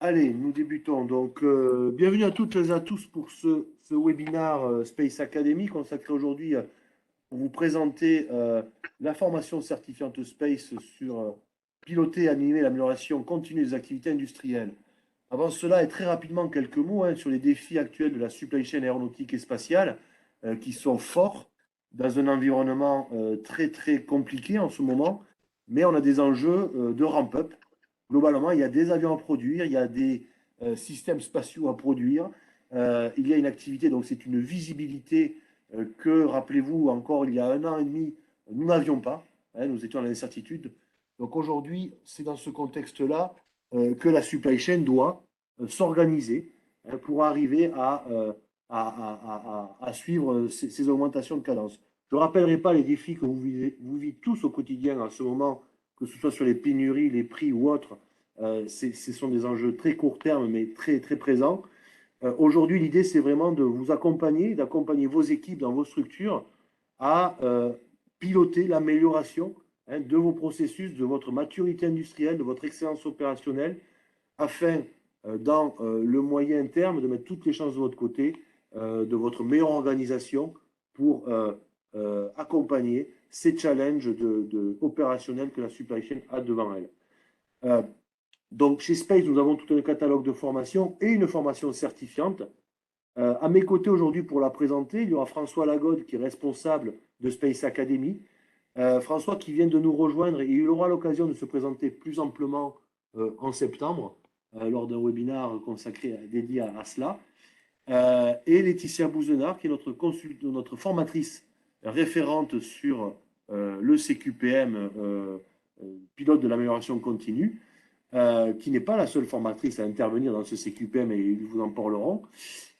Allez, nous débutons. Donc, bienvenue à toutes et à tous pour ce webinaire Space Academy consacré aujourd'hui pour vous présenter la formation certifiante Space sur piloter et animer l'amélioration continue des activités industrielles. Avant cela, et très rapidement, quelques mots sur les défis actuels de la supply chain aéronautique et spatiale qui sont forts dans un environnement très, très compliqué en ce moment, mais on a des enjeux de ramp-up. Globalement, il y a des avions à produire, il y a des systèmes spatiaux à produire, il y a une activité, donc c'est une visibilité que, rappelez-vous, encore il y a un an et demi, nous n'avions pas, nous étions dans l'incertitude. Donc aujourd'hui, c'est dans ce contexte-là que la supply chain doit s'organiser pour arriver à suivre ces augmentations de cadence. Je ne rappellerai pas les défis que vous vivez tous au quotidien en ce moment, que ce soit sur les pénuries, les prix ou autres. Ce sont des enjeux très court terme, mais très, très présents. Aujourd'hui, l'idée, c'est vraiment de vous accompagner, d'accompagner vos équipes dans vos structures à piloter l'amélioration de vos processus, de votre maturité industrielle, de votre excellence opérationnelle, afin, dans le moyen terme, de mettre toutes les chances de votre côté, de votre meilleure organisation pour accompagner ces challenges opérationnels que la supply chain a devant elle. Euh, donc, chez Space, nous avons tout un catalogue de formations et une formation certifiante. À mes côtés aujourd'hui pour la présenter, il y aura François Lagode qui est responsable de Space Academy. François qui vient de nous rejoindre et il aura l'occasion de se présenter plus amplement en septembre lors d'un webinaire consacré, dédié à cela. Et Laetitia Bouzenard qui est notre formatrice référente sur le CQPM, pilote de l'amélioration continue, qui n'est pas la seule formatrice à intervenir dans ce CQPM et ils vous en parleront.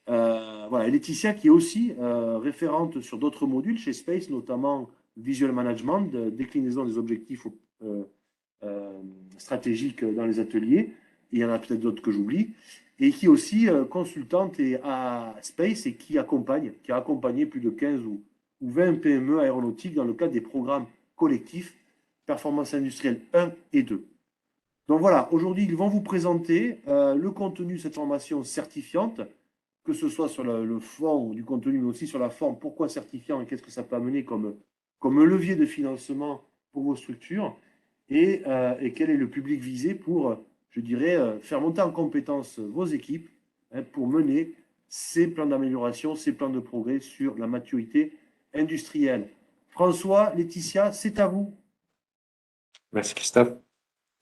Voilà, et Laetitia qui est aussi référente sur d'autres modules chez Space, notamment Visual Management, déclinaison des objectifs euh, stratégiques dans les ateliers. Il y en a peut-être d'autres que j'oublie. Et qui est aussi consultante à Space et qui a accompagné plus de 15 ou 20 PME aéronautiques dans le cadre des programmes collectifs Performance industrielle 1 et 2. Donc voilà, aujourd'hui, ils vont vous présenter le contenu de cette formation certifiante, que ce soit sur le fond du contenu, mais aussi sur la forme, pourquoi certifiant et qu'est-ce que ça peut amener comme levier de financement pour vos structures, et quel est le public visé pour, je dirais, faire monter en compétence vos équipes pour mener ces plans d'amélioration, ces plans de progrès sur la maturité industrielle. François, Laetitia, c'est à vous. Merci Christophe.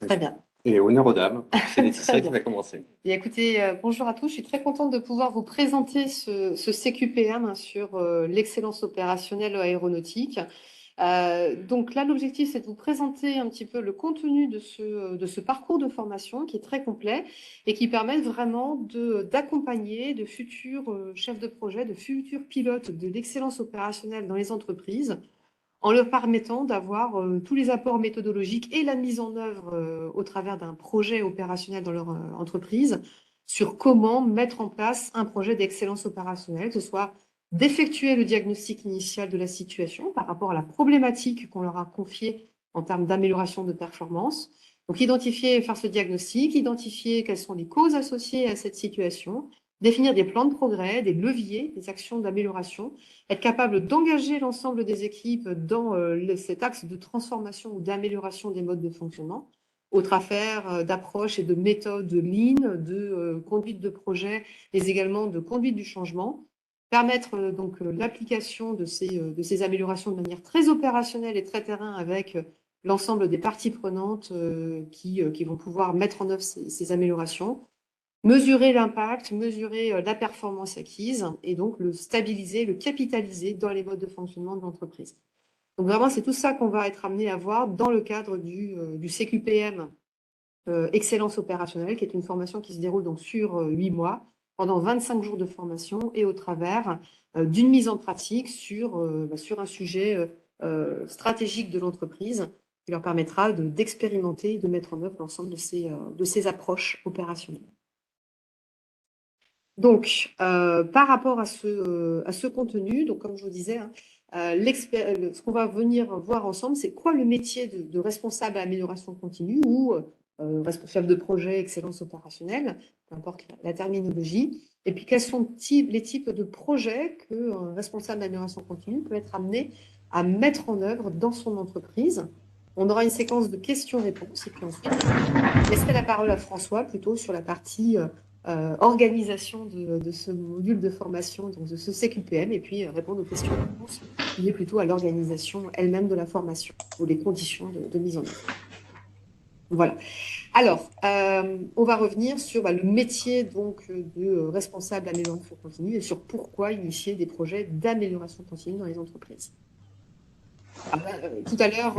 Très bien. Et honneur aux dames. C'est Très Laetitia qui bien. va commencer. Et écoutez, bonjour à tous. Je suis très contente de pouvoir vous présenter ce CQPM sur l'excellence opérationnelle aéronautique. Donc là, l'objectif, c'est de vous présenter un petit peu le contenu de ce parcours de formation qui est très complet et qui permet vraiment d'accompagner de futurs chefs de projet, de futurs pilotes de l'excellence opérationnelle dans les entreprises en leur permettant d'avoir tous les apports méthodologiques et la mise en œuvre au travers d'un projet opérationnel dans leur entreprise sur comment mettre en place un projet d'excellence opérationnelle, que ce soit d'effectuer le diagnostic initial de la situation par rapport à la problématique qu'on leur a confiée en termes d'amélioration de performance. Donc, identifier et faire ce diagnostic, identifier quelles sont les causes associées à cette situation, définir des plans de progrès, des leviers, des actions d'amélioration, être capable d'engager l'ensemble des équipes dans cet axe de transformation ou d'amélioration des modes de fonctionnement, au travers d'approches et de méthodes lean, de conduite de projet, mais également de conduite du changement, permettre donc l'application de ces améliorations de manière très opérationnelle et très terrain avec l'ensemble des parties prenantes qui vont pouvoir mettre en œuvre ces améliorations, mesurer l'impact, mesurer la performance acquise et donc le stabiliser, le capitaliser dans les modes de fonctionnement de l'entreprise. Donc vraiment, c'est tout ça qu'on va être amené à voir dans le cadre du CQPM Excellence opérationnelle, qui est une formation qui se déroule donc sur 8 mois, pendant 25 jours de formation et au travers d'une mise en pratique sur un sujet stratégique de l'entreprise qui leur permettra d'expérimenter et de mettre en œuvre l'ensemble de ces approches opérationnelles. Donc, par rapport à ce contenu, donc comme je vous disais, hein, ce qu'on va venir voir ensemble, c'est quoi le métier de responsable à amélioration continue ou responsable de projet, excellence opérationnelle, peu importe la terminologie. Et puis, quels sont les types de projets qu'un responsable d'amélioration continue peut être amené à mettre en œuvre dans son entreprise. On aura une séquence de questions-réponses et puis ensuite, je laisserai la parole à François plutôt sur la partie organisation de ce module de formation, donc de ce CQPM, et puis répondre aux questions-réponses liées plutôt à l'organisation elle-même de la formation ou les conditions de mise en œuvre. Voilà. Alors, on va revenir sur le métier donc, de responsable d'amélioration continue et sur pourquoi initier des projets d'amélioration continue dans les entreprises. Tout à l'heure,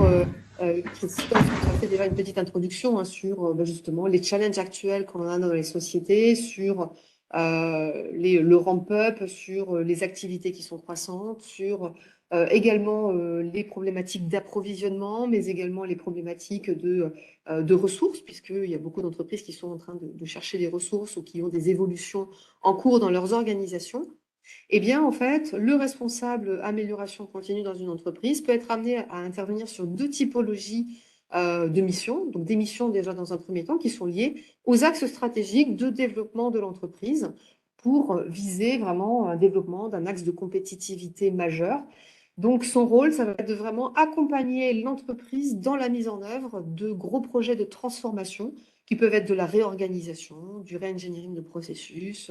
Christophe nous a fait déjà une petite introduction sur justement les challenges actuels qu'on a dans les sociétés, sur le ramp-up, sur les activités qui sont croissantes, sur également les problématiques d'approvisionnement, mais également les problématiques de ressources, puisqu'il y a beaucoup d'entreprises qui sont en train de chercher des ressources ou qui ont des évolutions en cours dans leurs organisations. Eh bien, en fait, le responsable amélioration continue dans une entreprise peut être amené à intervenir sur deux typologies de missions. Donc, des missions déjà dans un premier temps qui sont liées aux axes stratégiques de développement de l'entreprise pour viser vraiment un développement d'un axe de compétitivité majeur. Donc, son rôle, ça va être de vraiment accompagner l'entreprise dans la mise en œuvre de gros projets de transformation qui peuvent être de la réorganisation, du re-engineering de processus,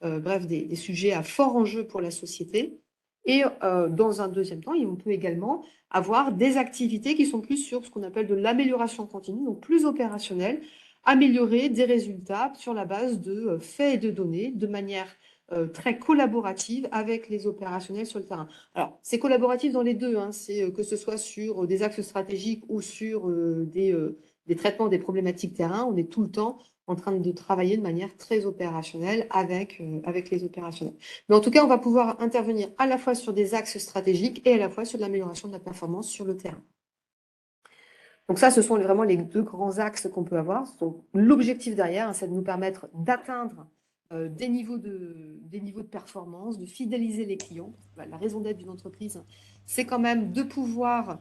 bref, des sujets à fort enjeu pour la société. Et dans un deuxième temps, on peut également avoir des activités qui sont plus sur ce qu'on appelle de l'amélioration continue, donc plus opérationnelle, améliorer des résultats sur la base de faits et de données de manière très collaborative avec les opérationnels sur le terrain. Alors, c'est collaboratif dans les deux, hein, c'est que ce soit sur des axes stratégiques ou sur des traitements des problématiques terrain, on est tout le temps en train de travailler de manière très opérationnelle avec les opérationnels. Mais en tout cas, on va pouvoir intervenir à la fois sur des axes stratégiques et à la fois sur l'amélioration de la performance sur le terrain. Donc ça, ce sont vraiment les deux grands axes qu'on peut avoir. Donc, l'objectif derrière, hein, c'est de nous permettre d'atteindre des niveaux de performance, de fidéliser les clients. La raison d'être d'une entreprise, c'est quand même de pouvoir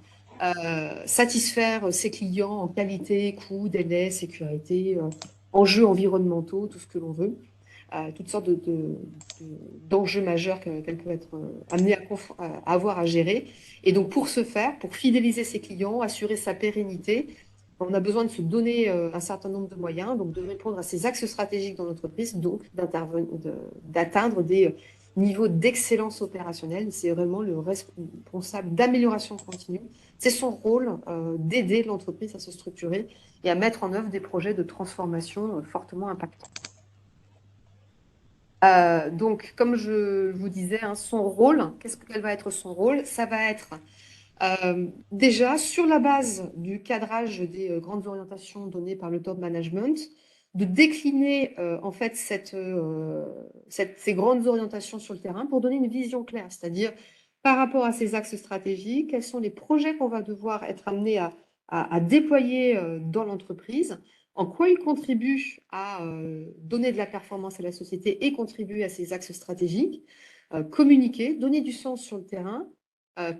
satisfaire ses clients en qualité, coût, délai, sécurité, enjeux environnementaux, tout ce que l'on veut, toutes sortes d'enjeux majeurs qu'elle peut être amenée à avoir à gérer. Et donc, pour ce faire, pour fidéliser ses clients, assurer sa pérennité, on a besoin de se donner un certain nombre de moyens, donc de répondre à ces axes stratégiques dans l'entreprise, donc d'atteindre des niveaux d'excellence opérationnelle. C'est vraiment le responsable d'amélioration continue. C'est son rôle d'aider l'entreprise à se structurer et à mettre en œuvre des projets de transformation fortement impactants. Donc, comme je vous disais, hein, son rôle, quel va être son rôle? Ça va être déjà sur la base du cadrage des grandes orientations données par le top management, de décliner en fait ces grandes orientations sur le terrain pour donner une vision claire, c'est-à-dire par rapport à ces axes stratégiques, quels sont les projets qu'on va devoir être amené à déployer dans l'entreprise, en quoi ils contribuent à donner de la performance à la société et contribuer à ces axes stratégiques, communiquer, donner du sens sur le terrain,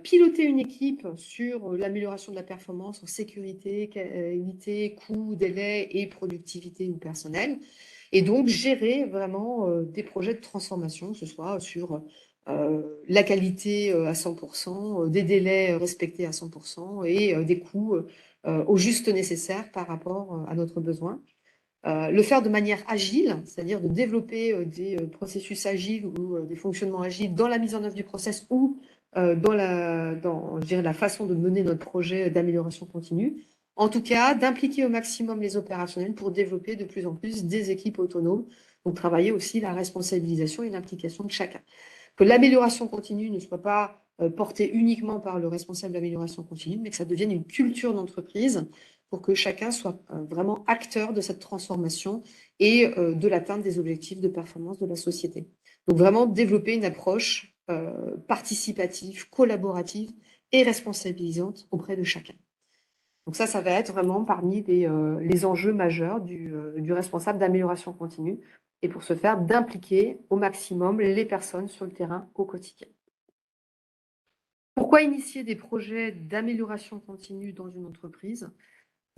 piloter une équipe sur l'amélioration de la performance en sécurité, qualité, coût, délai et productivité ou personnel. Et donc, gérer vraiment des projets de transformation, que ce soit sur la qualité à 100%, des délais respectés à 100% et des coûts au juste nécessaire par rapport à notre besoin. Le faire de manière agile, c'est-à-dire de développer des processus agiles ou des fonctionnements agiles dans la mise en œuvre du process ou dans je dirais, la façon de mener notre projet d'amélioration continue. En tout cas, d'impliquer au maximum les opérationnels pour développer de plus en plus des équipes autonomes. Donc, travailler aussi la responsabilisation et l'implication de chacun. Que l'amélioration continue ne soit pas portée uniquement par le responsable d'amélioration continue, mais que ça devienne une culture d'entreprise pour que chacun soit vraiment acteur de cette transformation et de l'atteinte des objectifs de performance de la société. Donc, vraiment développer une approche participative, collaborative et responsabilisante auprès de chacun. Donc ça va être vraiment parmi les enjeux majeurs du responsable d'amélioration continue et pour ce faire, d'impliquer au maximum les personnes sur le terrain au quotidien. Pourquoi initier des projets d'amélioration continue dans une entreprise?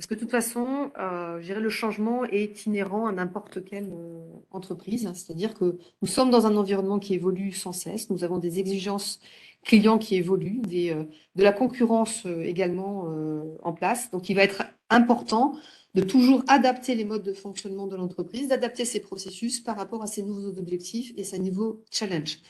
Parce que de toute façon, je dirais le changement est inhérent à n'importe quelle entreprise, hein. C'est-à-dire que nous sommes dans un environnement qui évolue sans cesse. Nous avons des exigences clients qui évoluent, de la concurrence également en place. Donc, il va être important de toujours adapter les modes de fonctionnement de l'entreprise, d'adapter ses processus par rapport à ses nouveaux objectifs et ses nouveaux challenges.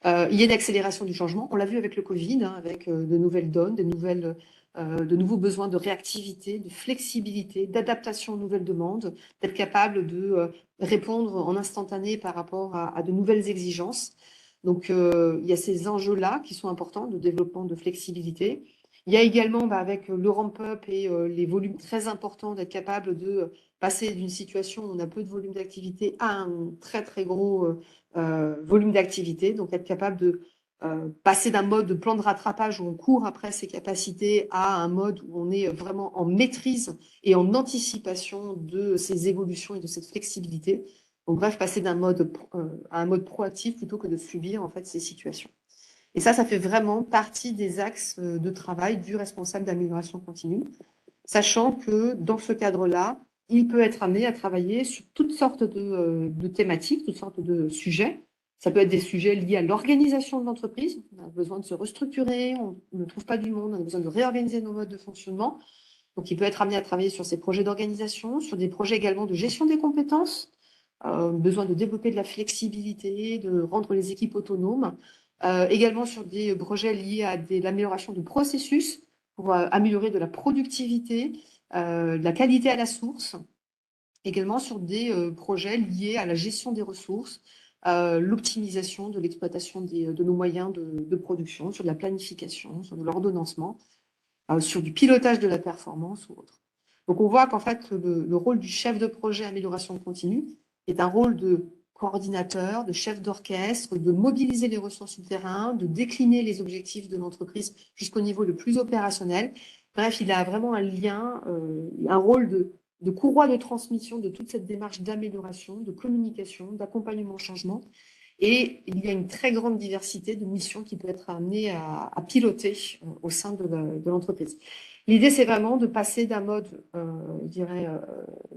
Il y a une accélération du changement. On l'a vu avec le Covid, hein, avec de nouvelles donnes, de nouveaux besoins de réactivité, de flexibilité, d'adaptation aux nouvelles demandes, d'être capable de répondre en instantané par rapport à de nouvelles exigences. Donc, il y a ces enjeux-là qui sont importants de développement de flexibilité. Il y a également, avec le ramp-up et les volumes très importants, d'être capable de passer d'une situation où on a peu de volume d'activité à un très, très gros volume d'activité. Donc, être capable de passer d'un mode de plan de rattrapage où on court après ses capacités à un mode où on est vraiment en maîtrise et en anticipation de ces évolutions et de cette flexibilité. Donc, bref, passer d'un mode à un mode proactif plutôt que de subir en fait ces situations. Et ça fait vraiment partie des axes de travail du responsable d'amélioration continue, sachant que dans ce cadre-là, il peut être amené à travailler sur toutes sortes de thématiques, toutes sortes de sujets. Ça peut être des sujets liés à l'organisation de l'entreprise. On a besoin de se restructurer, on ne trouve pas du monde, on a besoin de réorganiser nos modes de fonctionnement. Donc, il peut être amené à travailler sur ces projets d'organisation, sur des projets également de gestion des compétences, besoin de développer de la flexibilité, de rendre les équipes autonomes, également sur des projets liés à l'amélioration de processus pour améliorer de la productivité, de la qualité à la source, également sur des projets liés à la gestion des ressources, l'optimisation de l'exploitation de nos moyens de production, sur de la planification, sur de l'ordonnancement, sur du pilotage de la performance ou autre. Donc, on voit qu'en fait, le rôle du chef de projet amélioration continue est un rôle de coordinateur, de chef d'orchestre, de mobiliser les ressources du terrain, de décliner les objectifs de l'entreprise jusqu'au niveau le plus opérationnel. Bref, il a vraiment un lien, un rôle de courroie de transmission de toute cette démarche d'amélioration, de communication, d'accompagnement au changement. Et il y a une très grande diversité de missions qui peut être amenée à piloter au sein de l'entreprise. L'idée, c'est vraiment de passer d'un mode, je dirais,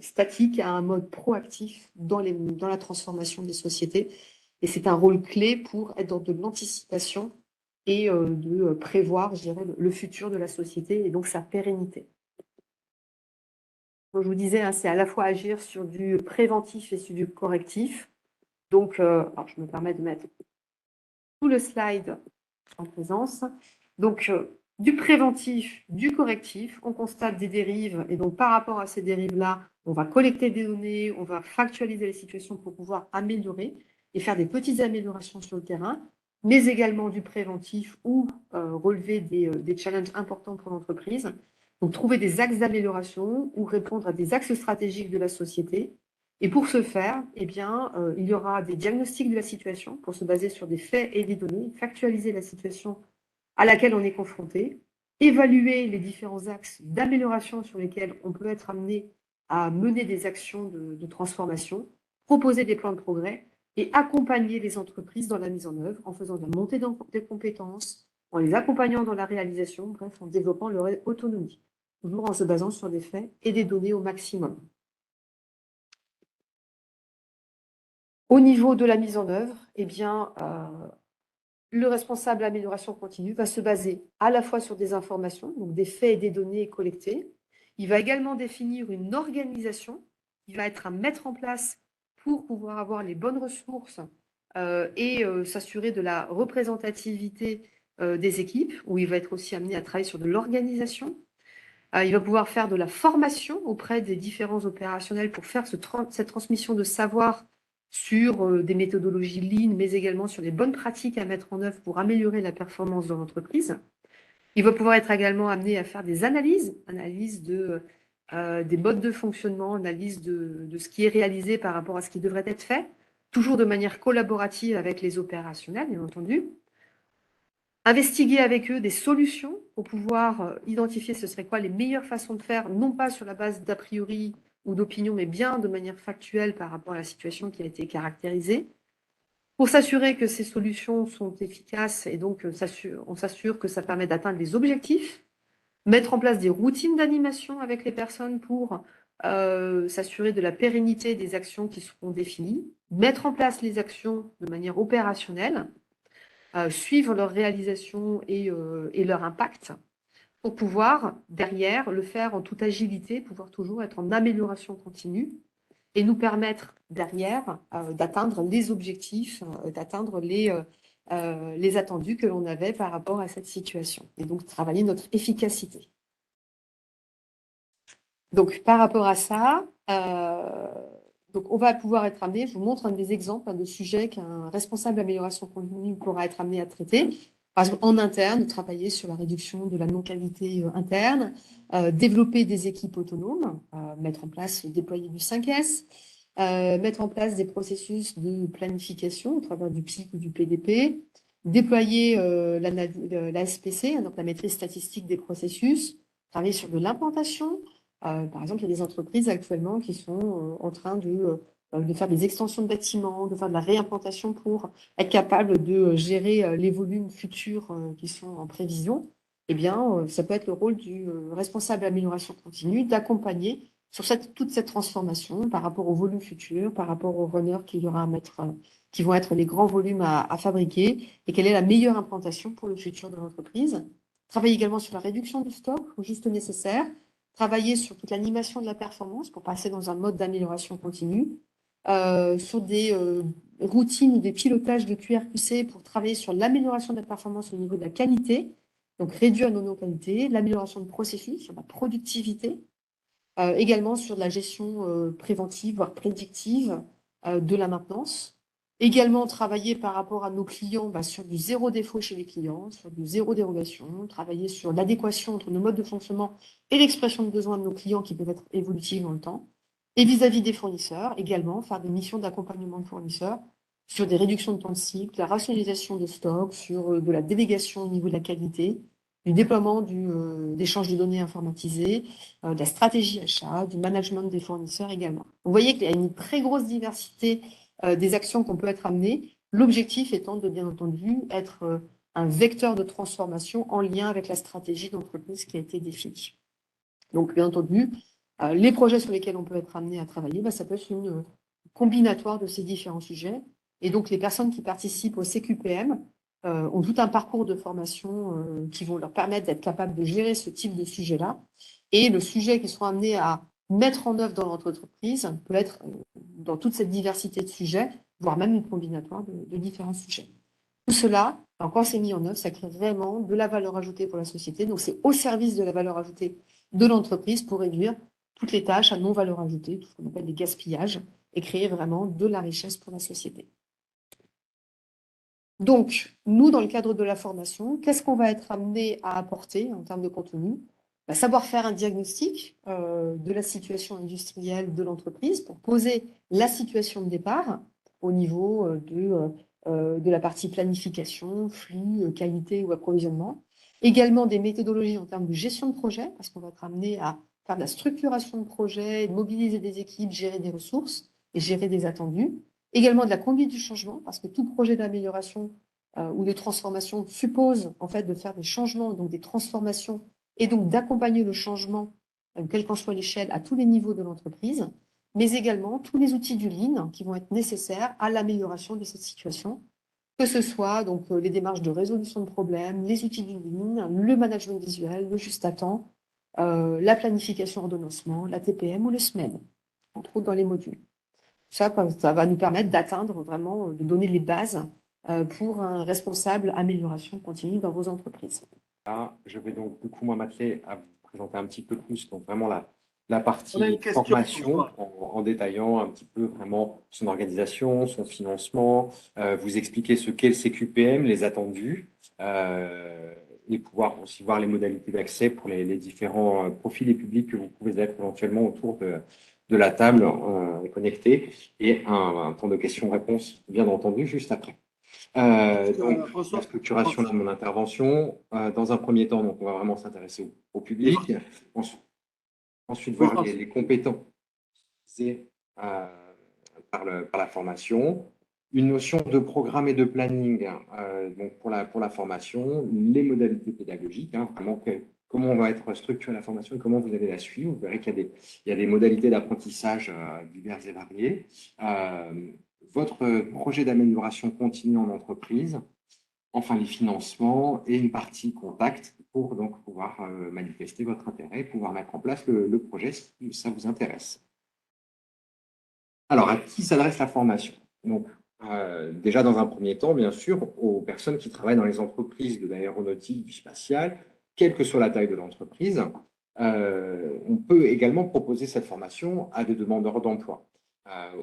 statique à un mode proactif dans la transformation des sociétés. Et c'est un rôle clé pour être dans de l'anticipation et de prévoir, je dirais, le futur de la société et donc sa pérennité. Comme je vous disais, hein, c'est à la fois agir sur du préventif et sur du correctif. Donc, alors je me permets de mettre tout le slide en présence. Donc, du préventif, du correctif, on constate des dérives et donc par rapport à ces dérives-là, on va collecter des données, on va factualiser les situations pour pouvoir améliorer et faire des petites améliorations sur le terrain, mais également du préventif ou relever des challenges importants pour l'entreprise. Donc, trouver des axes d'amélioration ou répondre à des axes stratégiques de la société. Et pour ce faire, eh bien, il y aura des diagnostics de la situation pour se baser sur des faits et des données, factualiser la situation à laquelle on est confronté, évaluer les différents axes d'amélioration sur lesquels on peut être amené à mener des actions de transformation, proposer des plans de progrès et accompagner les entreprises dans la mise en œuvre en faisant de la montée des compétences, en les accompagnant dans la réalisation, bref, en développant leur autonomie, toujours en se basant sur des faits et des données au maximum. Au niveau de la mise en œuvre, eh bien, le responsable d'amélioration continue va se baser à la fois sur des informations, donc des faits et des données collectées. Il va également définir une organisation qui va être à mettre en place pour pouvoir avoir les bonnes ressources et s'assurer de la représentativité des équipes, où il va être aussi amené à travailler sur de l'organisation. Il va pouvoir faire de la formation auprès des différents opérationnels pour faire cette transmission de savoir sur des méthodologies lean, mais également sur les bonnes pratiques à mettre en œuvre pour améliorer la performance de l'entreprise. Il va pouvoir être également amené à faire des analyses des modes de fonctionnement, analyse de ce qui est réalisé par rapport à ce qui devrait être fait, toujours de manière collaborative avec les opérationnels, bien entendu. Investiguer avec eux des solutions pour pouvoir identifier ce serait quoi les meilleures façons de faire, non pas sur la base d'a priori ou d'opinion, mais bien de manière factuelle par rapport à la situation qui a été caractérisée, pour s'assurer que ces solutions sont efficaces et donc on s'assure que ça permet d'atteindre les objectifs Mettre en place des routines d'animation avec les personnes pour s'assurer de la pérennité des actions qui seront définies. Mettre en place les actions de manière opérationnelle, suivre leur réalisation et leur impact pour pouvoir, derrière, le faire en toute agilité, pouvoir toujours être en amélioration continue et nous permettre, derrière, d'atteindre les objectifs, d'atteindre les attendus que l'on avait par rapport à cette situation. Et donc, travailler notre efficacité. Donc, par rapport à ça, donc on va pouvoir être amené, je vous montre un des exemples de sujets qu'un responsable d'amélioration continue pourra être amené à traiter. Par exemple, en interne, travailler sur la réduction de la non-qualité interne, développer des équipes autonomes, mettre en place, déployer du 5S, mettre en place des processus de planification au travers du PIC ou du PDP, déployer la SPC, donc la maîtrise statistique des processus, travailler sur de l'implantation. Par exemple, il y a des entreprises actuellement qui sont en train de faire des extensions de bâtiments, de faire de la réimplantation pour être capable de gérer les volumes futurs qui sont en prévision. Eh bien, ça peut être le rôle du responsable d'amélioration continue d'accompagner sur toute cette transformation par rapport aux volumes futurs, par rapport aux runners qu'il y aura à mettre, qui vont être les grands volumes à fabriquer et quelle est la meilleure implantation pour le futur de l'entreprise. Travailler également sur la réduction du stock au juste nécessaire, travailler sur toute l'animation de la performance pour passer dans un mode d'amélioration continue, sur des routines ou des pilotages de QRQC pour travailler sur l'amélioration de la performance au niveau de la qualité, donc réduire nos non-qualités, l'amélioration de processus, sur la productivité, également sur la gestion préventive, voire prédictive de la maintenance. Également travailler par rapport à nos clients sur du zéro défaut chez les clients, sur du zéro dérogation, travailler sur l'adéquation entre nos modes de fonctionnement et l'expression de besoins de nos clients qui peuvent être évolutives dans le temps. Et vis-à-vis des fournisseurs, également faire des missions d'accompagnement de fournisseurs sur des réductions de temps de cycle, la rationalisation de stocks, sur de la délégation au niveau de la qualité, du déploiement d'échange de données informatisées, de la stratégie achat, du management des fournisseurs également. Vous voyez qu'il y a une très grosse diversité des actions qu'on peut être amené. L'objectif étant de, bien entendu, être un vecteur de transformation en lien avec la stratégie d'entreprise qui a été définie. Donc, bien entendu, les projets sur lesquels on peut être amené à travailler, ça peut être une combinatoire de ces différents sujets. Et donc, les personnes qui participent au CQPM ont tout un parcours de formation qui vont leur permettre d'être capables de gérer ce type de sujet-là. Et le sujet qu'ils seront amenés à mettre en œuvre dans l'entreprise peut être dans toute cette diversité de sujets, voire même une combinatoire de différents sujets. Tout cela, quand c'est mis en œuvre, ça crée vraiment de la valeur ajoutée pour la société. Donc, c'est au service de la valeur ajoutée de l'entreprise pour réduire toutes les tâches à non-valeur ajoutée, tout ce qu'on appelle des gaspillages, et créer vraiment de la richesse pour la société. Donc, nous, dans le cadre de la formation, qu'est-ce qu'on va être amené à apporter en termes de contenu? Savoir faire un diagnostic de la situation industrielle de l'entreprise pour poser la situation de départ au niveau de la partie planification, flux, qualité ou approvisionnement. Également des méthodologies en termes de gestion de projet, parce qu'on va être amené à faire de la structuration de projet, mobiliser des équipes, gérer des ressources et gérer des attendus. Également de la conduite du changement, parce que tout projet d'amélioration ou de transformation suppose en fait de faire des changements, donc des transformations, et donc d'accompagner le changement, quelle qu'en soit l'échelle, à tous les niveaux de l'entreprise, mais également tous les outils du Lean qui vont être nécessaires à l'amélioration de cette situation, que ce soit donc les démarches de résolution de problèmes, les outils du Lean, le management visuel, le juste à temps, la planification ordonnancement, la TPM ou le SMED, entre autres dans les modules. Ça va nous permettre d'atteindre vraiment, de donner les bases pour un responsable amélioration continue dans vos entreprises. Là, je vais donc du coup moi m'atteler à vous présenter un petit peu plus donc vraiment la partie On a une question, formation François. en détaillant un petit peu vraiment son organisation, son financement, vous expliquer ce qu'est le CQPM, les attendus et pouvoir aussi voir les modalités d'accès pour les différents profils et publics que vous pouvez être éventuellement autour de la table connectée et un temps de questions-réponses bien entendu juste après. Donc, François, la structuration de mon intervention, dans un premier temps, donc, on va vraiment s'intéresser au Et public. Ensuite, oui, voir les compétences euh, par la formation. Une notion de programme et de planning donc pour la formation, les modalités pédagogiques, vraiment comment va être structurée la formation et comment vous allez la suivre. Vous verrez qu'il y a des modalités d'apprentissage diverses et variées. Votre projet d'amélioration continue en entreprise, enfin les financements et une partie contact pour donc pouvoir manifester votre intérêt, pouvoir mettre en place le projet si ça vous intéresse. Alors, à qui s'adresse la formation? Donc, déjà, dans un premier temps, bien sûr, aux personnes qui travaillent dans les entreprises de l'aéronautique, du spatial, quelle que soit la taille de l'entreprise. On peut également proposer cette formation à des demandeurs d'emploi.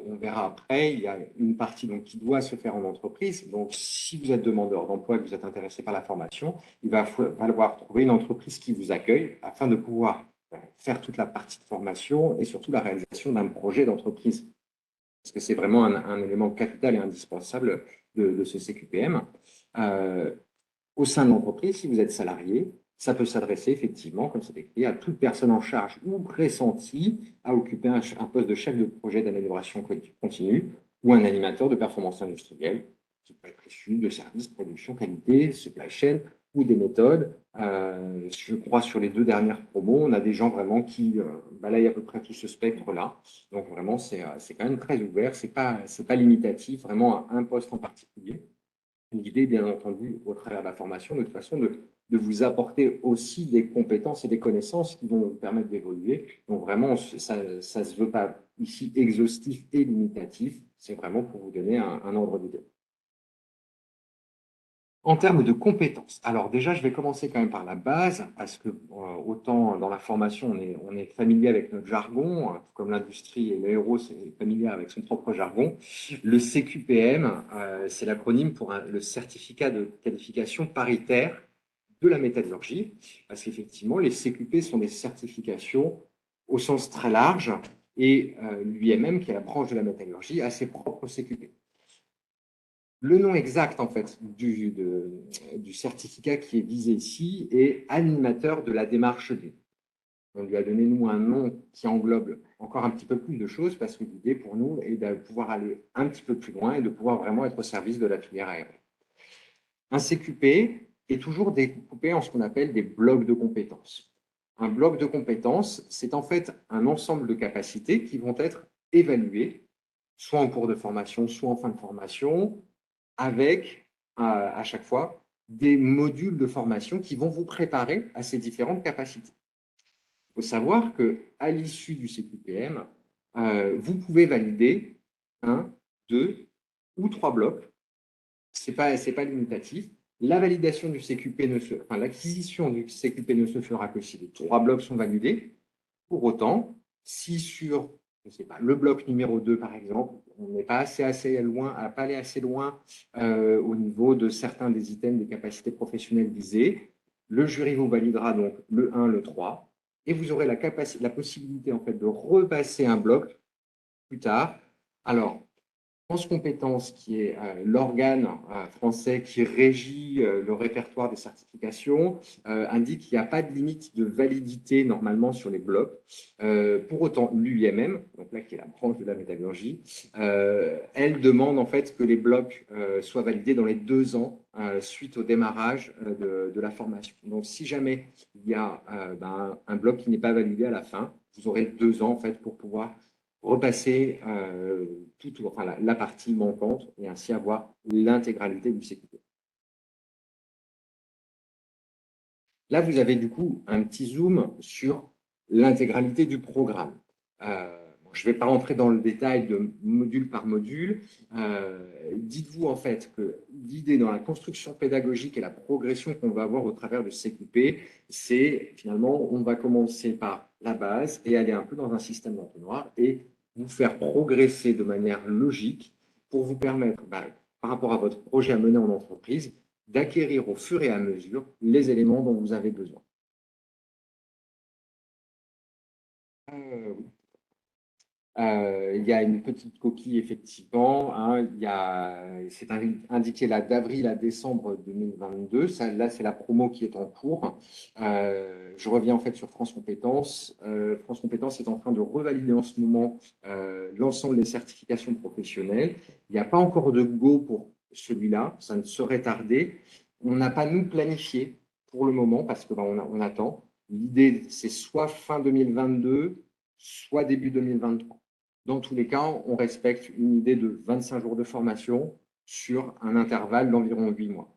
On verra après, il y a une partie donc, qui doit se faire en entreprise. Donc, si vous êtes demandeur d'emploi et que vous êtes intéressé par la formation, il va falloir trouver une entreprise qui vous accueille afin de pouvoir faire toute la partie de formation et surtout la réalisation d'un projet d'entreprise. Parce que c'est vraiment un élément capital et indispensable de ce CQPM. Au sein de l'entreprise, si vous êtes salarié, ça peut s'adresser effectivement, comme c'est écrit, à toute personne en charge ou pressentie à occuper un poste de chef de projet d'amélioration continue ou un animateur de performance industrielle, qui peut être issu de services, production, qualité, supply chain ou des méthodes. Je crois sur les 2 dernières promos, on a des gens vraiment qui balayent à peu près tout ce spectre-là. Donc vraiment, c'est quand même très ouvert, c'est pas limitatif vraiment à un poste en particulier. L'idée, bien entendu, au travers de la formation, de toute façon, de vous apporter aussi des compétences et des connaissances qui vont vous permettre d'évoluer. Donc vraiment, ça ne se veut pas ici exhaustif et limitatif, c'est vraiment pour vous donner un ordre d'idée. En termes de compétences, alors déjà, je vais commencer quand même par la base, parce que autant dans la formation, on est familier avec notre jargon, comme l'industrie et l'aéro, c'est familier avec son propre jargon. Le CQPM, c'est l'acronyme pour le certificat de qualification paritaire de la métallurgie, parce qu'effectivement, les CQP sont des certifications au sens très large, et l'UIMM, qui est la branche de la métallurgie, a ses propres CQP. Le nom exact, en fait, du certificat qui est visé ici est animateur de la démarche D. On lui a donné, nous, un nom qui englobe encore un petit peu plus de choses parce que l'idée pour nous est de pouvoir aller un petit peu plus loin et de pouvoir vraiment être au service de la filière aérienne. Un CQP est toujours découpé en ce qu'on appelle des blocs de compétences. Un bloc de compétences, c'est en fait un ensemble de capacités qui vont être évaluées, soit en cours de formation, soit en fin de formation, avec à chaque fois des modules de formation qui vont vous préparer à ces différentes capacités. Il faut savoir qu'à l'issue du CQPM, vous pouvez valider 1, 2 ou 3 blocs. Ce n'est pas limitatif. La validation du CQP l'acquisition du CQP ne se fera que si les 3 blocs sont validés. Pour autant, si sur je sais pas, le bloc numéro 2, par exemple, on n'est pas assez loin, à pas aller assez loin au niveau de certains des items des capacités professionnelles visées, le jury vous validera donc le 1, le 3, et vous aurez la possibilité en fait de repasser un bloc plus tard. Alors, France Compétences, qui est l'organe français qui régit le répertoire des certifications, indique qu'il n'y a pas de limite de validité normalement sur les blocs. Pour autant, l'UIMM, donc là qui est la branche de la métallurgie, elle demande en fait que les blocs soient validés dans les 2 ans suite au démarrage de la formation. Donc, si jamais il y a un bloc qui n'est pas validé à la fin, vous aurez 2 ans en fait pour pouvoir repasser la partie manquante et ainsi avoir l'intégralité du CQP. Là, vous avez du coup un petit zoom sur l'intégralité du programme. Je ne vais pas rentrer dans le détail de module par module. Dites-vous en fait que l'idée dans la construction pédagogique et la progression qu'on va avoir au travers de CQP, c'est finalement, on va commencer par la base et aller un peu dans un système d'entonnoir et vous faire progresser de manière logique pour vous permettre, par rapport à votre projet à mener en entreprise, d'acquérir au fur et à mesure les éléments dont vous avez besoin. Il y a une petite coquille, effectivement. C'est indiqué là d'avril à décembre 2022. Là, c'est la promo qui est en cours. Je reviens en fait sur France Compétences. France Compétences est en train de revalider en ce moment l'ensemble des certifications professionnelles. Il n'y a pas encore de go pour celui-là. Ça ne saurait tarder. On n'a pas, nous, planifié pour le moment parce que on attend. L'idée, c'est soit fin 2022, soit début 2023. Dans tous les cas, on respecte une idée de 25 jours de formation sur un intervalle d'environ 8 mois.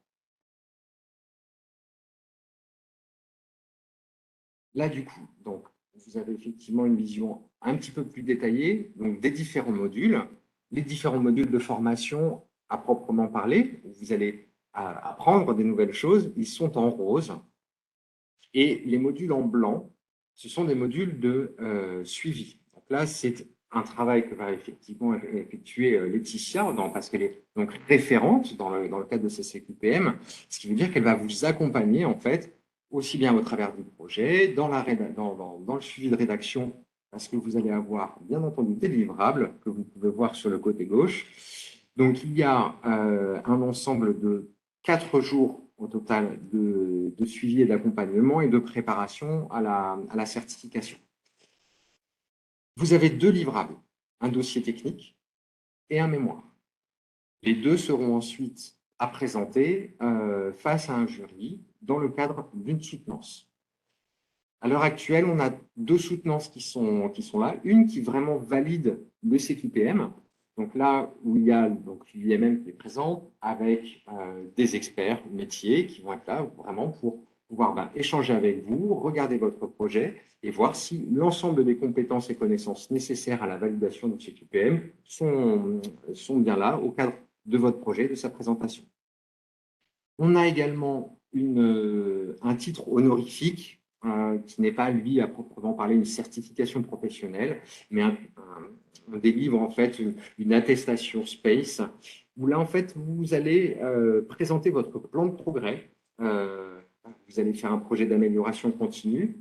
Là, du coup, donc, vous avez effectivement une vision un petit peu plus détaillée donc, des différents modules. Les différents modules de formation à proprement parler, vous allez apprendre des nouvelles choses, ils sont en rose. Et les modules en blanc, ce sont des modules de suivi. Donc là, c'est un travail que va effectivement effectuer Laetitia, parce qu'elle est donc référente dans le cadre de ces CQPM, ce qui veut dire qu'elle va vous accompagner en fait aussi bien au travers du projet, dans le suivi de rédaction, parce que vous allez avoir bien entendu des livrables que vous pouvez voir sur le côté gauche. Donc il y a un ensemble de 4 jours au total de suivi et d'accompagnement et de préparation à la certification. Vous avez 2 livrables, un dossier technique et un mémoire. Les deux seront ensuite à présenter face à un jury dans le cadre d'une soutenance. À l'heure actuelle, on a 2 soutenances qui sont là. Une qui vraiment valide le CQPM. Donc là où il y a l'IMM qui est présent avec des experts métiers qui vont être là vraiment pour pouvoir échanger avec vous, regarder votre projet et voir si l'ensemble des compétences et connaissances nécessaires à la validation du CQPM sont bien là au cadre de votre projet, de sa présentation. On a également un titre honorifique qui n'est pas, lui, à proprement parler, une certification professionnelle, mais on délivre en fait une attestation SPACE, où là, en fait, vous allez présenter votre plan de progrès. Vous allez faire un projet d'amélioration continue,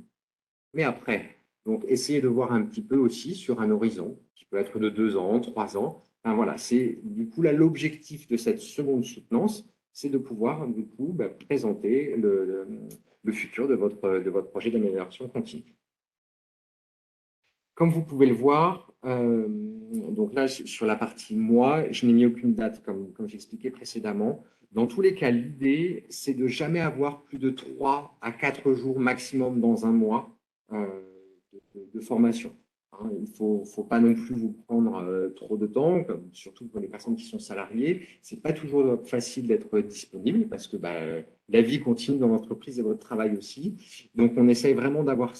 mais après, donc essayez de voir un petit peu aussi sur un horizon, qui peut être de 2 ans, 3 ans. Enfin, voilà, c'est du coup là l'objectif de cette seconde soutenance, c'est de pouvoir du coup présenter le futur de votre projet d'amélioration continue. Comme vous pouvez le voir, donc là sur la partie mois, je n'ai mis aucune date comme j'expliquais précédemment. Dans tous les cas, l'idée, c'est de jamais avoir plus de 3 à 4 jours maximum dans un mois de formation. Hein, il ne faut pas non plus vous prendre trop de temps, surtout pour les personnes qui sont salariées. Ce n'est pas toujours facile d'être disponible parce que la vie continue dans l'entreprise et votre travail aussi. Donc, on essaye vraiment d'avoir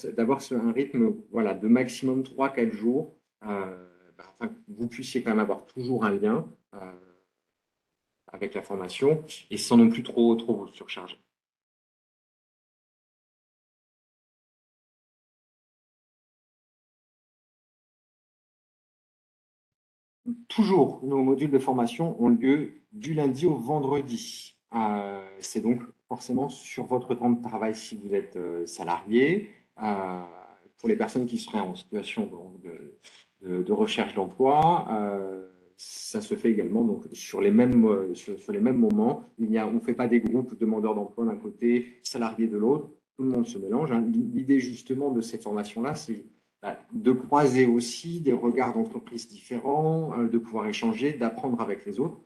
un rythme voilà, de maximum 3-4 jours afin que vous puissiez quand même avoir toujours un lien avec la formation et sans non plus trop vous surcharger. Toujours, nos modules de formation ont lieu du lundi au vendredi. C'est donc forcément sur votre temps de travail si vous êtes salarié. Pour les personnes qui seraient en situation de recherche d'emploi, ça se fait également donc, sur les mêmes moments. On ne fait pas des groupes demandeurs d'emploi d'un côté, salariés de l'autre. Tout le monde se mélange. Hein. L'idée justement de cette formation-là, c'est de croiser aussi des regards d'entreprises différents, de pouvoir échanger, d'apprendre avec les autres.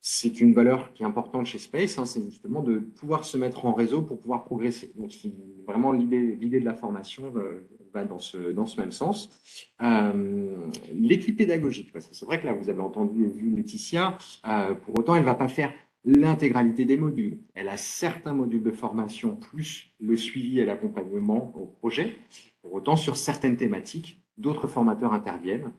C'est une valeur qui est importante chez Space, hein, c'est justement de pouvoir se mettre en réseau pour pouvoir progresser. Donc, vraiment, l'idée de la formation va dans ce même sens. L'équipe pédagogique, parce que c'est vrai que là, vous avez entendu et vu Laetitia, pour autant, elle ne va pas faire l'intégralité des modules. Elle a certains modules de formation, plus le suivi et l'accompagnement au projet. Pour autant, sur certaines thématiques, d'autres formateurs interviennent.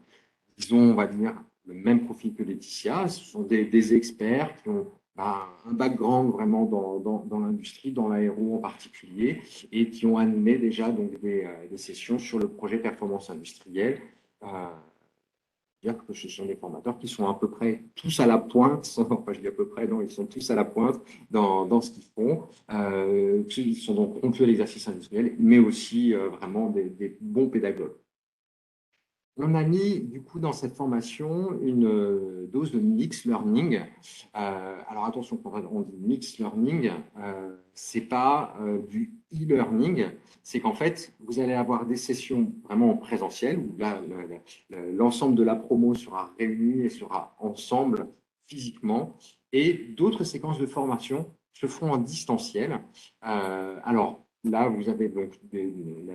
Ils ont, on va dire, le même profil que Laetitia. Ce sont des experts qui ont un background vraiment dans l'industrie, dans l'aéro en particulier, et qui ont animé déjà donc, des sessions sur le projet performance industrielle. Dire que ce sont des formateurs qui sont à peu près tous à la pointe, enfin je dis à peu près, non, ils sont tous à la pointe dans ce qu'ils font. Ils sont donc rompus à l'exercice industriel, mais aussi vraiment des bons pédagogues. On a mis du coup dans cette formation une dose de mix learning. Alors attention, quand on dit mix learning, c'est pas du e-learning, c'est qu'en fait vous allez avoir des sessions vraiment en présentiel où là l'ensemble de la promo sera réuni et sera ensemble physiquement, et d'autres séquences de formation se font en distanciel. Alors là, vous avez donc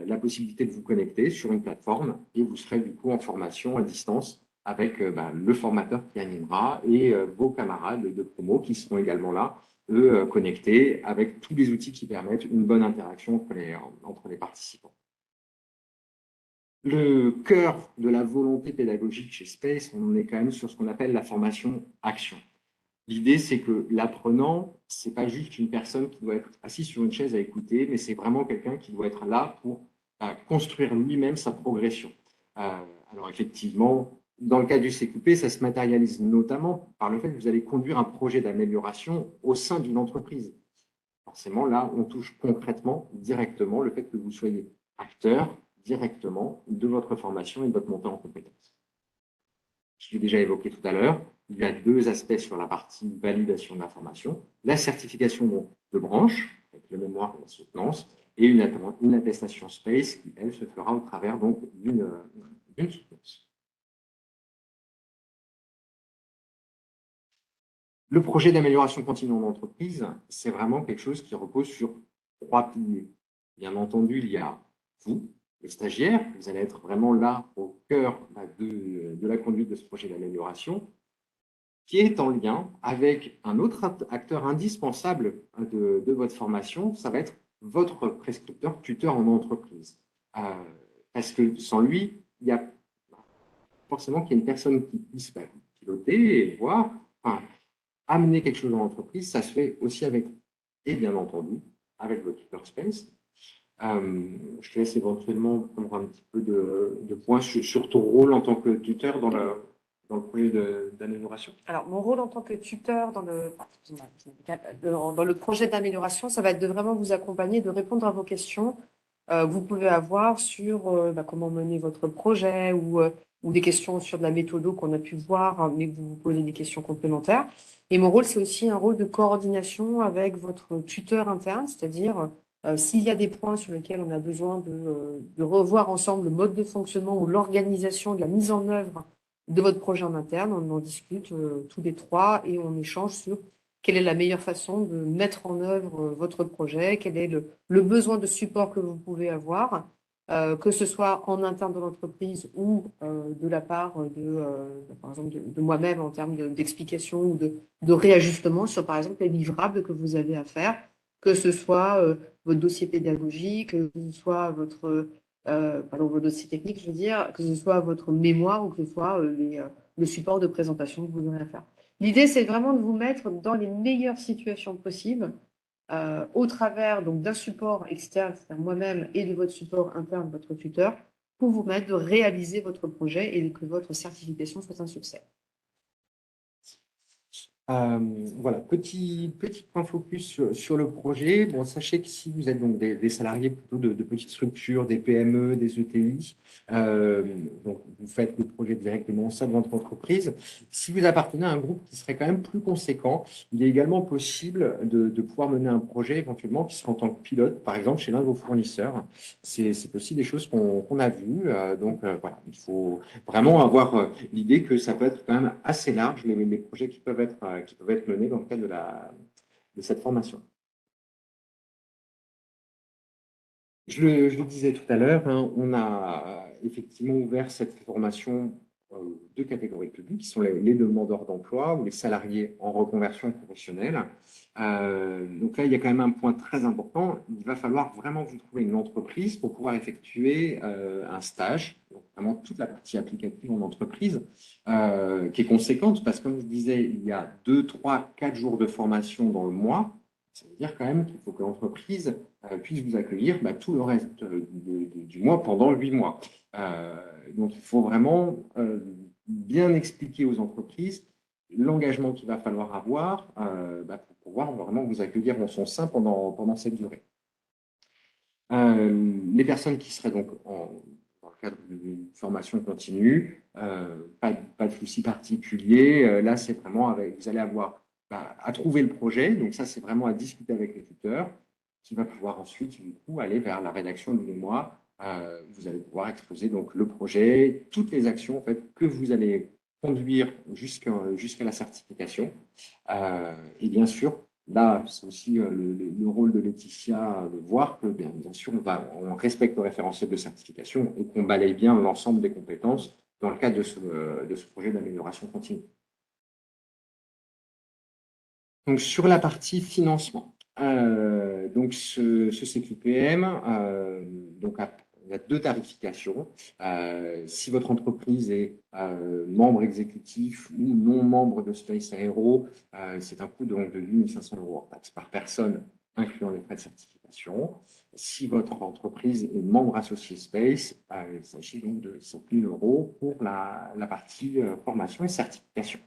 la possibilité de vous connecter sur une plateforme et vous serez du coup en formation à distance avec le formateur qui animera et vos camarades de promo qui seront également là, eux, connectés avec tous les outils qui permettent une bonne interaction entre les participants. Le cœur de la volonté pédagogique chez Space, on est quand même sur ce qu'on appelle la formation action. L'idée, c'est que l'apprenant, ce n'est pas juste une personne qui doit être assise sur une chaise à écouter, mais c'est vraiment quelqu'un qui doit être là pour construire lui-même sa progression. Alors effectivement, dans le cas du CQP, ça se matérialise notamment par le fait que vous allez conduire un projet d'amélioration au sein d'une entreprise. Forcément, là, on touche concrètement, directement, le fait que vous soyez acteur directement de votre formation et de votre montée en compétences. Je l'ai déjà évoqué tout à l'heure, il y a deux aspects sur la partie validation de la formation. La certification de branche, avec le mémoire et la soutenance, et une attestation SPACE qui, elle, se fera au travers d'une soutenance. Le projet d'amélioration continue en entreprise, c'est vraiment quelque chose qui repose sur 3 piliers. Bien entendu, il y a vous, les stagiaires, vous allez être vraiment là au cœur de la conduite de ce projet d'amélioration, qui est en lien avec un autre acteur indispensable de votre formation, ça va être votre prescripteur, tuteur en entreprise. Parce que sans lui, il y a forcément qu'il y ait une personne qui puisse piloter et voir, amener quelque chose dans l'entreprise, ça se fait aussi avec, et bien entendu, avec votre tuteur Space. Je te laisse éventuellement prendre un petit peu de points sur ton rôle en tant que tuteur dans le projet d'amélioration. Alors, mon rôle en tant que tuteur dans le projet d'amélioration, ça va être de vraiment vous accompagner, de répondre à vos questions que vous pouvez avoir sur comment mener votre projet ou des questions sur de la méthode qu'on a pu voir, mais que vous vous posez des questions complémentaires. Et mon rôle, c'est aussi un rôle de coordination avec votre tuteur interne, c'est-à-dire s'il y a des points sur lesquels on a besoin de revoir ensemble le mode de fonctionnement ou l'organisation de la mise en œuvre de votre projet en interne, on en discute tous les trois et on échange sur quelle est la meilleure façon de mettre en œuvre votre projet, quel est le besoin de support que vous pouvez avoir, que ce soit en interne de l'entreprise ou de la part par exemple, de moi-même en termes d'explication ou de réajustement sur, par exemple, les livrables que vous avez à faire, que ce soit votre dossier pédagogique, que ce soit vos dossiers techniques, je veux dire, que ce soit votre mémoire ou que ce soit le support de présentation que vous aurez à faire. L'idée, c'est vraiment de vous mettre dans les meilleures situations possibles au travers donc d'un support externe, c'est-à-dire moi-même, et de votre support interne, votre tuteur, pour vous mettre de réaliser votre projet et que votre certification soit un succès. Voilà, petit point focus sur le projet. Bon, sachez que si vous êtes donc des salariés plutôt de petites structures, des PME, des ETI, donc vous faites le projet directement au sein de votre entreprise. Si vous appartenez à un groupe qui serait quand même plus conséquent, il est également possible de pouvoir mener un projet éventuellement qui sera en tant que pilote, par exemple chez l'un de vos fournisseurs. C'est aussi des choses qu'on a vues. Donc voilà, il faut vraiment avoir l'idée que ça peut être quand même assez large, les projets qui peuvent être menés dans le cadre de cette formation. Je le disais tout à l'heure, hein, on a effectivement ouvert cette formation deux catégories publiques, qui sont les demandeurs d'emploi ou les salariés en reconversion professionnelle. Donc là, il y a quand même un point très important. Il va falloir vraiment vous trouver une entreprise pour pouvoir effectuer un stage, donc vraiment toute la partie applicative en entreprise, qui est conséquente parce que, comme je disais, il y a 2, 3, 4 jours de formation dans le mois. Ça veut dire quand même qu'il faut que l'entreprise puisse vous accueillir tout le reste du mois pendant 8 mois. Donc, il faut vraiment bien expliquer aux entreprises l'engagement qu'il va falloir avoir pour pouvoir vraiment vous accueillir en son sein pendant cette durée. Les personnes qui seraient donc dans le cadre d'une formation continue, pas de souci particulier. Là, c'est vraiment vous allez avoir à trouver le projet. Donc ça, c'est vraiment à discuter avec le tuteur qui va pouvoir ensuite, du coup, aller vers la rédaction du mémoire. Vous allez pouvoir exposer donc le projet, toutes les actions en fait, que vous allez conduire jusqu'à la certification. Et bien sûr, là, c'est aussi le rôle de Laetitia de voir que, bien sûr, on respecte le référentiel de certification et qu'on balaye bien l'ensemble des compétences dans le cadre de ce projet d'amélioration continue. Donc, sur la partie financement, donc ce CQPM, donc il y a deux tarifications. Si votre entreprise est membre exécutif ou non membre de Space Aero, c'est un coût de 8 500 € hors taxe par personne, incluant les frais de certification. Si votre entreprise est membre associé Space, il s'agit donc de 5 000 € pour la partie formation et certification.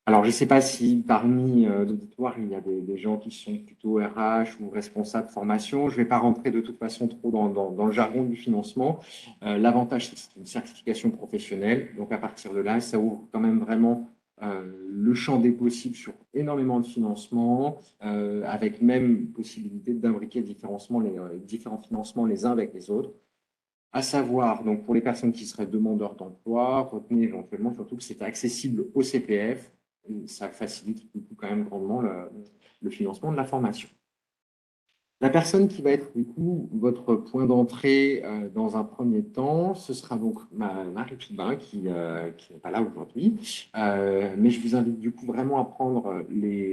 Alors, je ne sais pas si parmi l'auditoire, il y a des gens qui sont plutôt RH ou responsables formation. Je ne vais pas rentrer de toute façon trop dans le jargon du financement. L'avantage, c'est que c'est une certification professionnelle. Donc, à partir de là, ça ouvre quand même vraiment le champ des possibles sur énormément de financements, avec même possibilité d'imbriquer différents financements les uns avec les autres. À savoir, donc pour les personnes qui seraient demandeurs d'emploi, retenez éventuellement surtout que c'est accessible au CPF. Et ça facilite du coup, quand même grandement le financement de la formation. La personne qui va être du coup votre point d'entrée dans un premier temps, ce sera donc Marie Toubin qui n'est pas là aujourd'hui. Mais je vous invite du coup vraiment à prendre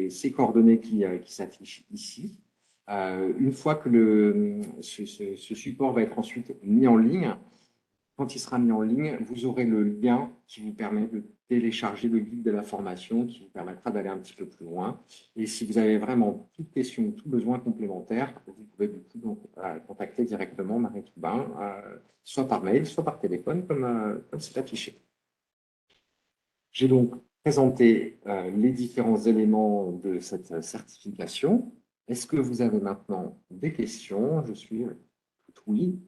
ces coordonnées qui s'affichent ici. Une fois que ce support va être ensuite mis en ligne, quand il sera mis en ligne, vous aurez le lien qui vous permet de télécharger le guide de la formation, qui vous permettra d'aller un petit peu plus loin. Et si vous avez vraiment toute question ou tout besoin complémentaire, vous pouvez du coup donc, contacter directement Marie Toubin, soit par mail, soit par téléphone, comme c'est affiché. J'ai donc présenté les différents éléments de cette certification. Est-ce que vous avez maintenant des questions? Je suis tout oui.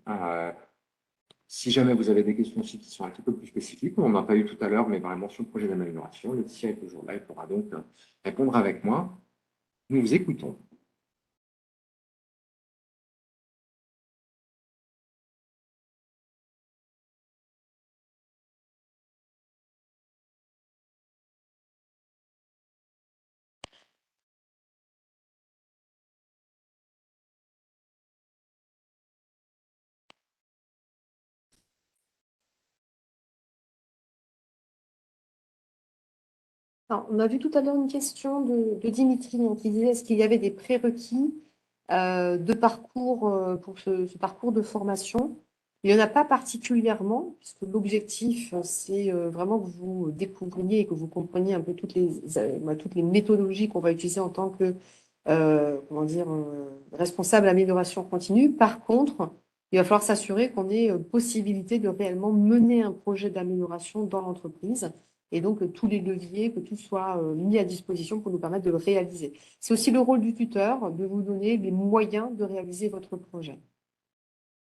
Si jamais vous avez des questions aussi qui sont un petit peu plus spécifiques, on n'en a pas eu tout à l'heure, mais vraiment sur le projet d'amélioration, Laetitia est toujours là, elle pourra donc répondre avec moi. Nous vous écoutons. Alors, on a vu tout à l'heure une question de Dimitri qui disait est-ce qu'il y avait des prérequis de parcours pour ce parcours de formation? Il n'y en a pas particulièrement, puisque l'objectif, c'est vraiment que vous découvriez et que vous compreniez un peu toutes les méthodologies qu'on va utiliser en tant que comment dire, responsable amélioration continue. Par contre, il va falloir s'assurer qu'on ait possibilité de réellement mener un projet d'amélioration dans l'entreprise et donc tous les leviers, que tout soit mis à disposition pour nous permettre de le réaliser. C'est aussi le rôle du tuteur de vous donner les moyens de réaliser votre projet.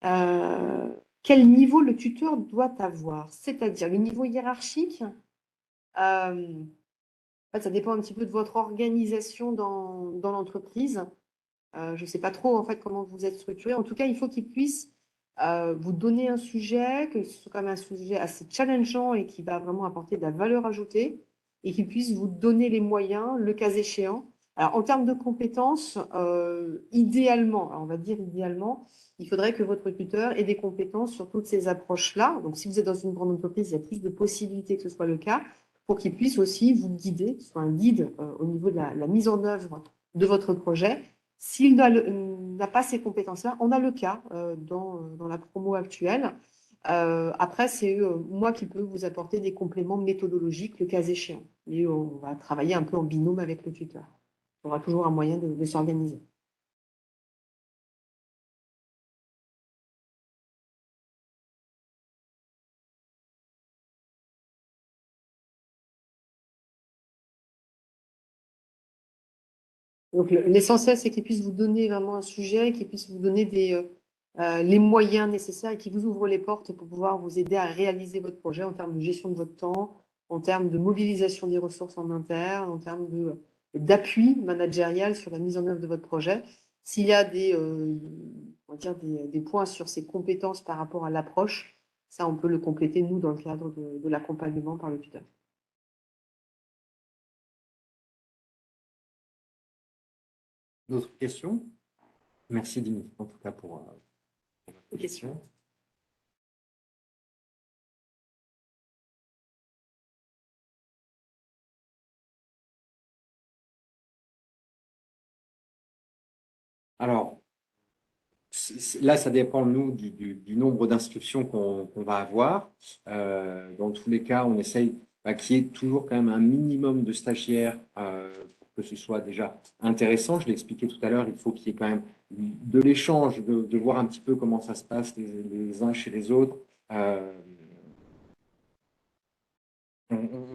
Quel niveau le tuteur doit avoir? C'est-à-dire le niveau hiérarchique, en fait, ça dépend un petit peu de votre organisation dans l'entreprise. Je ne sais pas trop en fait comment vous êtes structuré. En tout cas, il faut qu'il puisse vous donner un sujet, que ce soit quand même un sujet assez challengeant et qui va vraiment apporter de la valeur ajoutée et qu'il puisse vous donner les moyens, le cas échéant. Alors, en termes de compétences, idéalement, alors on va dire idéalement, il faudrait que votre tuteur ait des compétences sur toutes ces approches-là. Donc, si vous êtes dans une grande entreprise, il y a plus de possibilités que ce soit le cas pour qu'il puisse aussi vous guider, que ce soit un guide au niveau de la mise en œuvre de votre projet. S'il n'a pas ces compétences-là, on a le cas dans la promo actuelle. Après, c'est moi qui peux vous apporter des compléments méthodologiques le cas échéant. Et on va travailler un peu en binôme avec le tuteur. On aura toujours un moyen de s'organiser. Donc, l'essentiel, c'est qu'il puisse vous donner vraiment un sujet, qu'il puisse vous donner les moyens nécessaires et qu'il vous ouvre les portes pour pouvoir vous aider à réaliser votre projet en termes de gestion de votre temps, en termes de mobilisation des ressources en interne, en termes d'appui managérial sur la mise en œuvre de votre projet. S'il y a on va dire des points sur ses compétences par rapport à l'approche, ça, on peut le compléter, nous, dans le cadre de l'accompagnement par le tuteur. D'autres questions? Merci Dimitri, en tout cas, pour votre question. Alors, là, ça dépend, nous, du nombre d'inscriptions qu'on va avoir. Dans tous les cas, on essaye qu'il y ait toujours quand même un minimum de stagiaires pour que ce soit déjà intéressant. Je l'ai expliqué tout à l'heure, il faut qu'il y ait quand même de l'échange, de voir un petit peu comment ça se passe les uns chez les autres. On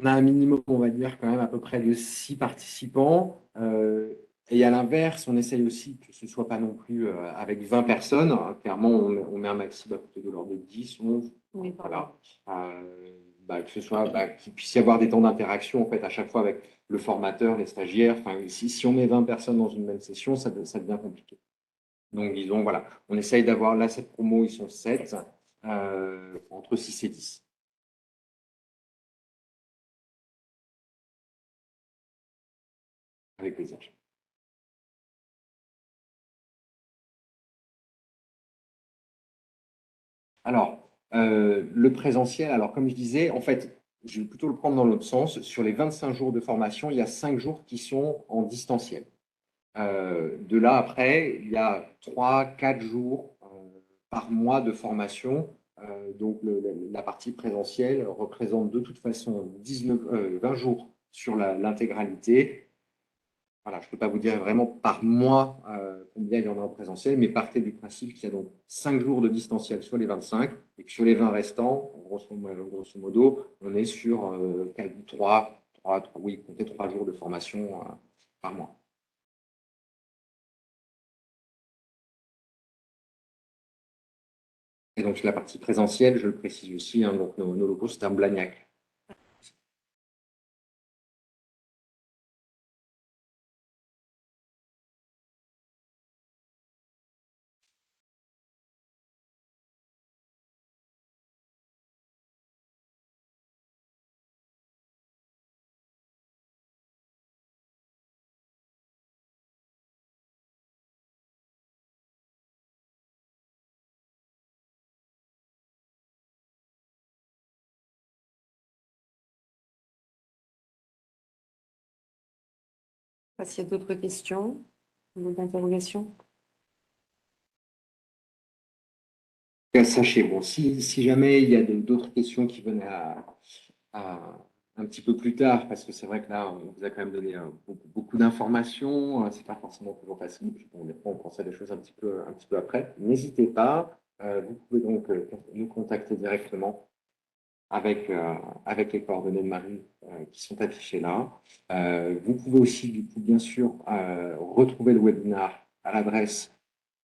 a un minimum, on va dire, quand même à peu près de 6 participants. Et à l'inverse, on essaye aussi que ce ne soit pas non plus avec 20 personnes. Clairement, on met un maximum plutôt de l'ordre de 10, 11. Oui, Voilà. Que ce soit, qu'il puisse y avoir des temps d'interaction en fait, à chaque fois avec le formateur, les stagiaires. Enfin, si on met 20 personnes dans une même session, ça devient compliqué. Donc, disons, voilà, on essaye d'avoir, là, cette promo, ils sont 7, entre 6 et 10. Avec plaisir. Alors, le présentiel, alors comme je disais, en fait, je vais plutôt le prendre dans l'autre sens. Sur les 25 jours de formation, il y a 5 jours qui sont en distanciel. De là, après, il y a 3, 4 jours par mois de formation. Donc, la partie présentielle représente de toute façon 20 jours sur l'intégralité. Voilà, je ne peux pas vous dire vraiment par mois combien il y en a en présentiel, mais partez du principe qu'il y a donc 5 jours de distanciel sur les 25 et que sur les 20 restants, grosso modo, on est sur 3 jours de formation par mois. Et donc la partie présentielle, je le précise aussi, hein, donc nos locaux, c'est un Blagnac. S'il y a d'autres questions, d'autres interrogations. Sachez, bon, si jamais il y a d'autres questions qui venaient un petit peu plus tard, parce que c'est vrai que là, on vous a quand même donné beaucoup d'informations, c'est pas forcément toujours facile, puis bon, des fois, on pense à des choses un petit peu après. N'hésitez pas, vous pouvez donc nous contacter directement avec les coordonnées de Marie qui sont affichées là. Vous pouvez aussi, du coup, bien sûr, retrouver le webinar à l'adresse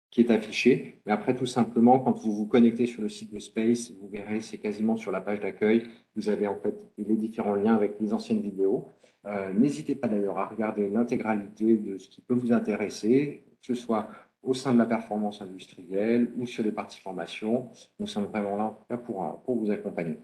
qui est affiché. Mais après, tout simplement, quand vous vous connectez sur le site de Space, vous verrez, c'est quasiment sur la page d'accueil. Vous avez en fait les différents liens avec les anciennes vidéos. N'hésitez pas d'ailleurs à regarder l'intégralité de ce qui peut vous intéresser, que ce soit au sein de la performance industrielle ou sur les parties formation. Nous sommes vraiment là en tout cas pour vous accompagner.